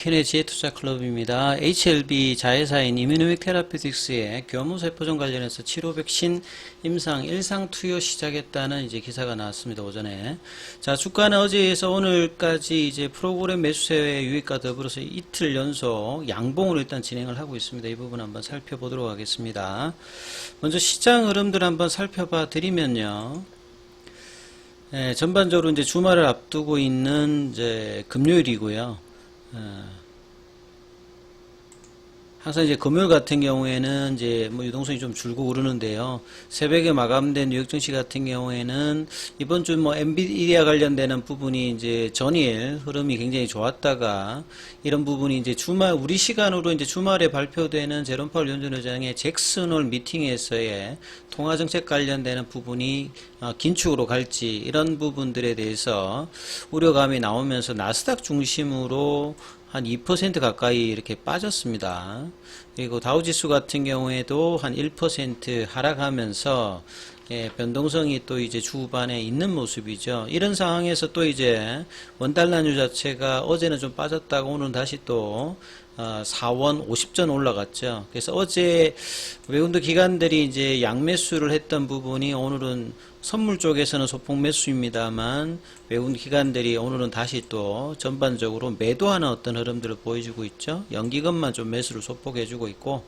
캔의 지혜투자클럽입니다. HLB 자회사인 이뮤노믹 테라피틱스의 교무세포종 관련해서 7호 백신 임상 1상 투여 시작했다는 이제 기사가 나왔습니다. 오전에. 자, 주가는 어제에서 오늘까지 이제 프로그램 매수세의 유입과 더불어서 이틀 연속 양봉으로 일단 진행을 하고 있습니다. 이 부분 한번 살펴보도록 하겠습니다. 먼저 시장 흐름들 한번 살펴봐 드리면요. 전반적으로 이제 주말을 앞두고 있는 이제 금요일이고요. 항상 이제 금요일 같은 경우에는 이제 뭐 유동성이 좀 줄고 오르는데요. 새벽에 마감된 뉴욕 증시 같은 경우에는 이번 주 뭐 엔비디아 관련되는 부분이 이제 전일 흐름이 굉장히 좋았다가 이런 부분이 이제 주말 우리 시간으로 이제 주말에 발표되는 제롬 파월 연준 의장의 잭슨홀 미팅에서의 통화 정책 관련되는 부분이 긴축으로 갈지 이런 부분들에 대해서 우려감이 나오면서 나스닥 중심으로 한 2% 가까이 이렇게 빠졌습니다. 그리고 다우지수 같은 경우에도 한 1% 하락하면서 변동성이 또 이제 주반에 있는 모습이죠. 이런 상황에서 또 이제 원달러유 자체가 어제는 좀 빠졌다가 오늘은 다시 또 4원 50전 올라갔죠. 그래서 어제 외국인도 기관들이 이제 양매수를 했던 부분이 오늘은 선물 쪽에서는 소폭 매수입니다만 외국인 기관들이 오늘은 다시 또 전반적으로 매도하는 어떤 흐름들을 보여주고 있죠. 연기금만 좀 매수를 소폭해주고 있고,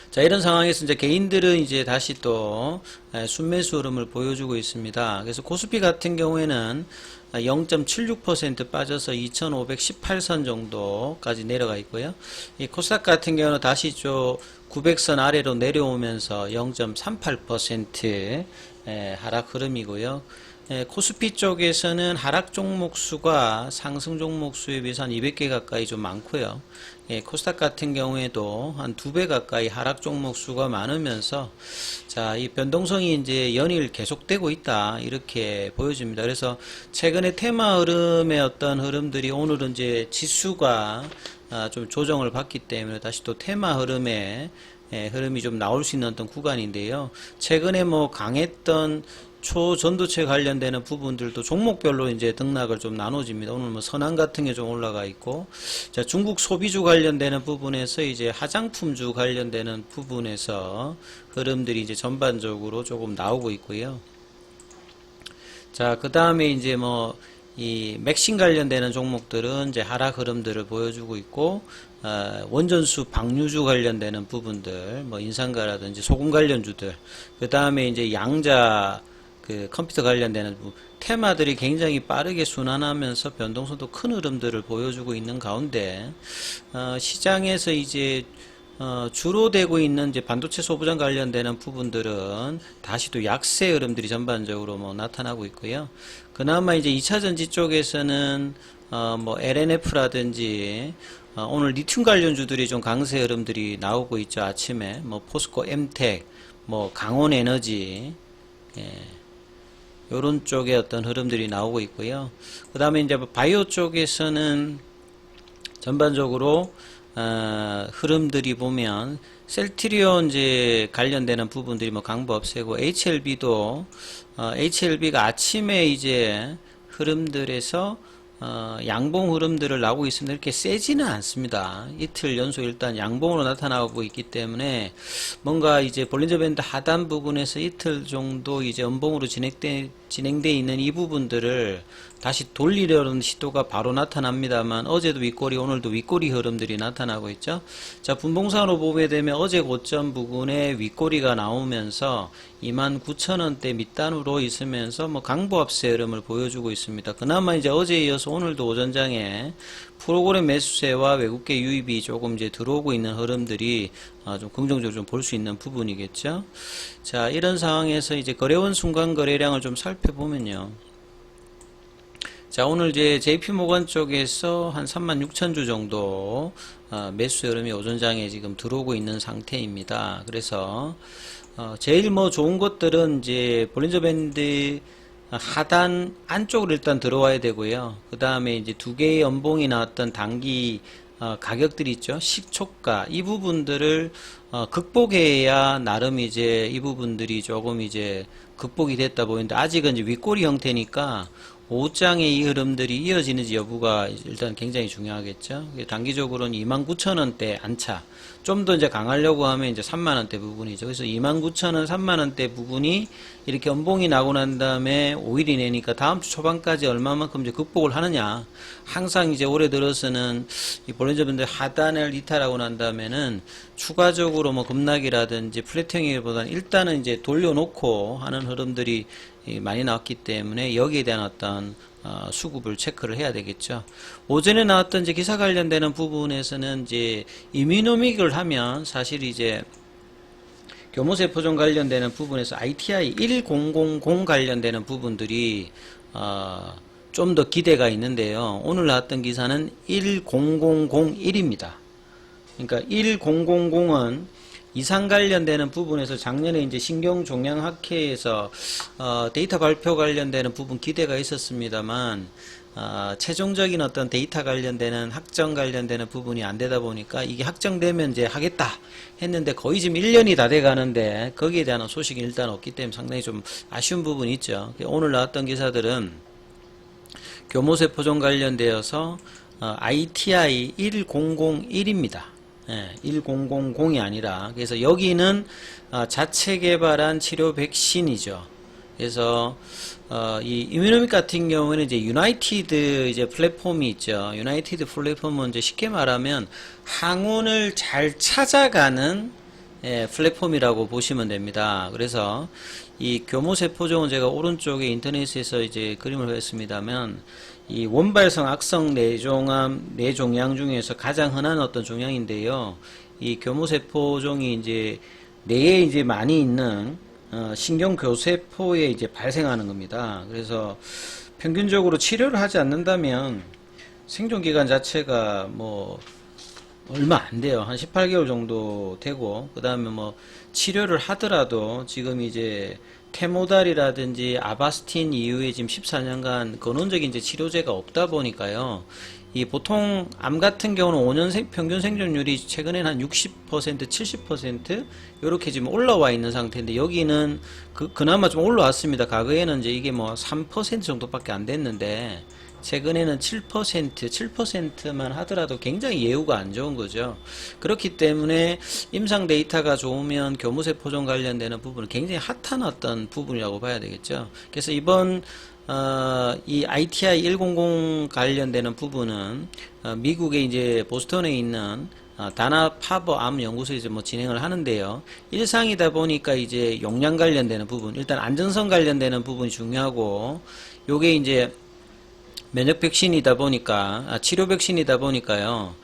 자, 이런 상황에서 이제 개인들은 이제 다시 또 순매수 흐름을 보여주고 있습니다. 그래서 코스피 같은 경우에는 0.76% 빠져서 2518선 정도까지 내려가 있고요. 이 코스닥 같은 경우는 다시 좀 900선 아래로 내려오면서 0.38% 하락 흐름이고요. 코스피 쪽에서는 하락 종목 수가 상승 종목 수에 비해서 한 200개 가까이 좀 많고요. 코스닥 같은 경우에도 한 2배 가까이 하락 종목 수가 많으면서 자, 이 변동성이 이제 연일 계속되고 있다 이렇게 보여집니다. 그래서 최근에 테마 흐름의 어떤 흐름들이 오늘은 이제 지수가 좀 조정을 받기 때문에 다시 또 테마 흐름에 흐름이 좀 나올 수 있는 어떤 구간인데요. 최근에 뭐 강했던 초전도체 관련되는 부분들도 종목별로 이제 등락을 좀 나눠집니다. 오늘 뭐 선한 같은 게 좀 올라가 있고, 자, 중국 소비주 관련되는 부분에서 이제 화장품주 관련되는 부분에서 흐름들이 이제 전반적으로 조금 나오고 있고요. 자, 그 다음에 이제 뭐 이 맥신 관련되는 종목들은 이제 하락 흐름들을 보여주고 있고, 원전수 방류주 관련되는 부분들, 뭐 인상가라든지 소금 관련주들, 그 다음에 이제 양자 그 컴퓨터 관련되는 테마들이 굉장히 빠르게 순환하면서 변동성도 큰 흐름들을 보여주고 있는 가운데 시장에서 이제 주로 되고 있는 이제 반도체 소부장 관련되는 부분들은 다시 또 약세 흐름들이 전반적으로 뭐 나타나고 있고요. 그나마 이제 2차전지 쪽에서는 뭐 LNF라든지 오늘 리튬 관련주들이 좀 강세 흐름들이 나오고 있죠. 아침에 뭐 포스코 엠텍, 뭐 강원에너지, 요런 쪽에 어떤 흐름들이 나오고 있고요. 그 다음에 이제 바이오 쪽에서는 전반적으로 흐름들이 보면 셀트리온 이제 관련되는 부분들이 뭐 강보 없애고 HLB도 HLB가 아침에 이제 흐름들에서 양봉 흐름들을 나오고 있습니다. 이렇게 세지는 않습니다. 이틀 연속 일단 양봉으로 나타나고 있기 때문에 뭔가 이제 볼린저 밴드 하단 부분에서 이틀 정도 이제 음봉으로 진행돼 있는 이 부분들을 다시 돌리려는 시도가 바로 나타납니다만 어제도 윗꼬리 오늘도 윗꼬리 흐름들이 나타나고 있죠. 자, 분봉상으로 보게 되면 어제 고점 부근에 윗꼬리가 나오면서 29,000원대 밑단으로 있으면서 뭐 강보합세 흐름을 보여주고 있습니다. 그나마 이제 어제에 이어서 오늘도 오전장에 프로그램 매수세와 외국계 유입이 조금 이제 들어오고 있는 흐름들이 좀 긍정적으로 좀 볼 수 있는 부분이겠죠. 자, 이런 상황에서 이제 거래원 순간 거래량을 좀 살펴보면요. 자, 오늘 이제 JP모건 쪽에서 한 36,000주 정도 매수 흐름이 오전장에 지금 들어오고 있는 상태입니다. 그래서 제일 뭐 좋은 것들은 이제 볼린저 밴드 하단 안쪽으로 일단 들어와야 되고요. 그 다음에 이제 두 개의 연봉이 나왔던 단기 가격들이 있죠. 시초가 이 부분들을 극복해야 나름 이제 이 부분들이 조금 이제 극복이 됐다 보이는데 아직은 이제 윗꼬리 형태니까 오후장의 이 흐름들이 이어지는지 여부가 일단 굉장히 중요하겠죠. 단기적으로는 29,000원대 안차. 좀 더 이제 강하려고 하면 이제 3만원대 부분이죠. 그래서 29,000원, 3만원대 부분이 이렇게 연봉이 나고 난 다음에 5일 이내니까 다음 주 초반까지 얼마만큼 이제 극복을 하느냐. 항상 이제 올해 들어서는 이 볼린저밴드 하단을 이탈하고 난 다음에는 추가적으로 뭐 급락이라든지 플래팅이보다는 일단은 이제 돌려놓고 하는 흐름들이 많이 나왔기 때문에 여기에 대한 어떤 수급을 체크를 해야 되겠죠. 오전에 나왔던 이제 기사 관련되는 부분에서는 이제 이뮤노믹을 하면 사실 이제 교모세포종 관련되는 부분에서 ITI 1000 관련되는 부분들이 좀 더 기대가 있는데요. 오늘 나왔던 기사는 10001입니다. 그러니까 1000은 이상 관련되는 부분에서 작년에 이제 신경종양학회에서 데이터 발표 관련되는 부분 기대가 있었습니다만 최종적인 어떤 데이터 관련되는 확정 관련되는 부분이 안 되다 보니까 이게 확정되면 이제 하겠다 했는데 거의 지금 1년이 다 돼 가는데 거기에 대한 소식이 일단 없기 때문에 상당히 좀 아쉬운 부분이 있죠. 오늘 나왔던 기사들은 교모세포종 관련되어서 ITI 1001입니다. 1000이 아니라 그래서 여기는 자체 개발한 치료 백신이죠. 그래서 이 이뮤노믹 같은 경우에는 이제 유나이티드 이제 플랫폼이 있죠. 유나이티드 플랫폼은 이제 쉽게 말하면 항원을 잘 찾아가는 플랫폼이라고 보시면 됩니다. 그래서 이 교모세포종은 제가 오른쪽에 인터넷에서 이제 그림을 했습니다만 이 원발성 악성 뇌종양 중에서 가장 흔한 어떤 종양인데요. 이 교모세포종이 이제 뇌에 이제 많이 있는 신경교세포에 이제 발생하는 겁니다. 그래서 평균적으로 치료를 하지 않는다면 생존기간 자체가 뭐 얼마 안 돼요. 한 18개월 정도 되고, 그 다음에 뭐 치료를 하더라도 지금 이제 테모달이라든지 아바스틴 이후에 지금 14년간 근원적인 이제 치료제가 없다 보니까요. 이 보통 암 같은 경우는 5년 평균 생존율이 최근에는 한 60%, 70% 이렇게 지금 올라와 있는 상태인데 여기는 그나마 좀 올라왔습니다. 과거에는 이제 이게 뭐 3% 정도밖에 안 됐는데 최근에는 7%만 하더라도 굉장히 예후가 안 좋은 거죠. 그렇기 때문에 임상 데이터가 좋으면 교무세포종 관련되는 부분은 굉장히 핫한 어떤 부분이라고 봐야 되겠죠. 그래서 이번 이 ITI 100 관련되는 부분은 미국의 이제 보스턴에 있는 다나 파버 암 연구소에서 뭐 진행을 하는데요. 일상이다 보니까 이제 용량 관련되는 부분, 일단 안전성 관련되는 부분이 중요하고, 요게 이제 면역 백신이다 보니까, 치료 백신이다 보니까요.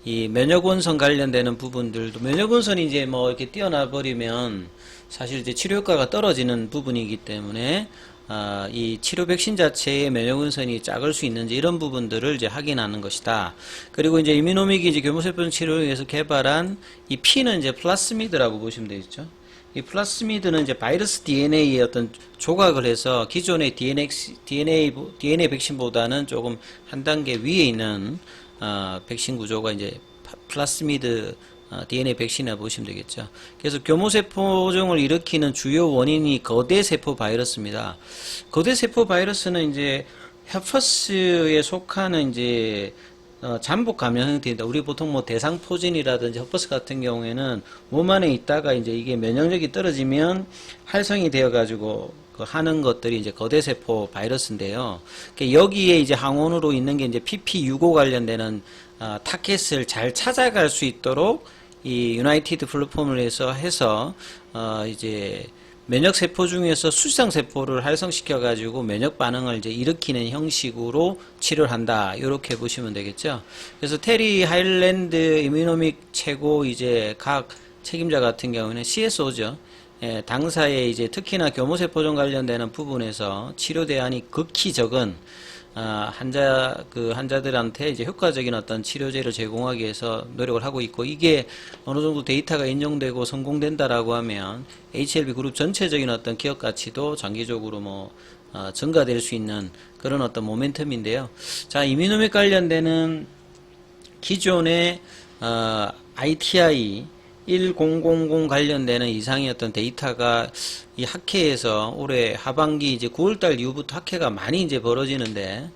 이 면역원성 관련되는 부분들도, 면역원선이 이제 뭐 이렇게 뛰어나 버리면 사실 이제 치료 효과가 떨어지는 부분이기 때문에, 이 치료 백신 자체의 면역원선이 작을 수 있는지 이런 부분들을 이제 확인하는 것이다. 그리고 이제 이뮤노믹이 이제 교무세포 치료를 위해서 개발한 이 P는 이제 플라스미드라고 보시면 되겠죠. 이 플라스미드는 이제 바이러스 DNA의 어떤 조각을 해서 기존의 DNA 백신보다는 조금 한 단계 위에 있는 백신 구조가 이제 플라스미드 DNA 백신이라 보시면 되겠죠. 그래서 교모세포종을 일으키는 주요 원인이 거대세포 바이러스입니다. 거대세포 바이러스는 이제 헤퍼스에 속하는 이제 잠복 감염 형태입니다. 우리 보통 뭐 대상포진이라든지 허퍼스 같은 경우에는 몸 안에 있다가 이제 이게 면역력이 떨어지면 활성이 되어 가지고 하는 것들이 이제 거대세포 바이러스인데요. 여기에 이제 항원으로 있는 게 이제 PP65 관련되는 타켓을 잘 찾아갈 수 있도록 이 유나이티드 플랫폼을 해서 이제 면역세포 중에서 수지상세포를 활성시켜가지고 면역 반응을 이제 일으키는 형식으로 치료를 한다. 이렇게 보시면 되겠죠. 그래서 테리 하일랜드 이뮤노믹 최고 이제 각 책임자 같은 경우는 CSO죠. 예, 당사에 이제 특히나 교모세포종 관련되는 부분에서 치료 대안이 극히 적은 환자들한테 이제 효과적인 어떤 치료제를 제공하기 위해서 노력을 하고 있고, 이게 어느 정도 데이터가 인용되고 성공된다라고 하면 HLB 그룹 전체적인 어떤 기업 가치도 장기적으로 뭐 증가될 수 있는 그런 어떤 모멘텀인데요. 자, 이뮤노믹 관련되는 기존의 ITI 1000 관련되는 이상의 어떤 데이터가 이 학회에서 올해 하반기 이제 9월달 이후부터 학회가 많이 이제 벌어지는데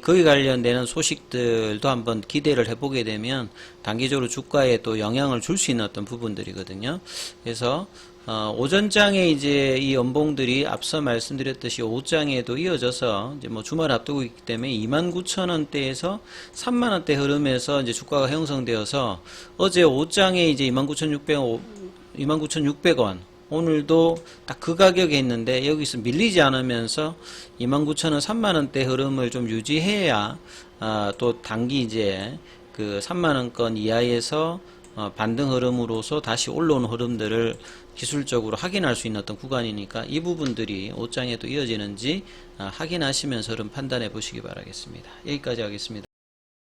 거기 관련되는 소식들도 한번 기대를 해보게 되면 단기적으로 주가에 또 영향을 줄 수 있는 어떤 부분들이거든요. 그래서 오전장에 이제 이 연봉들이 앞서 말씀드렸듯이 오후장에도 이어져서 이제 뭐 주말 앞두고 있기 때문에 29,000원대에서 3만원대 흐름에서 이제 주가가 형성되어서 어제 오후장에 이제 29,600원 오늘도 딱 그 가격에 있는데 여기서 밀리지 않으면서 29,000원 3만원대 흐름을 좀 유지해야 또 단기 이제 그 3만원권 이하에서 반등 흐름으로서 다시 올라오는 흐름들을 기술적으로 확인할 수 있는 어떤 구간이니까 이 부분들이 옷장에도 이어지는지 확인하시면서 흐름 판단해 보시기 바라겠습니다. 여기까지 하겠습니다.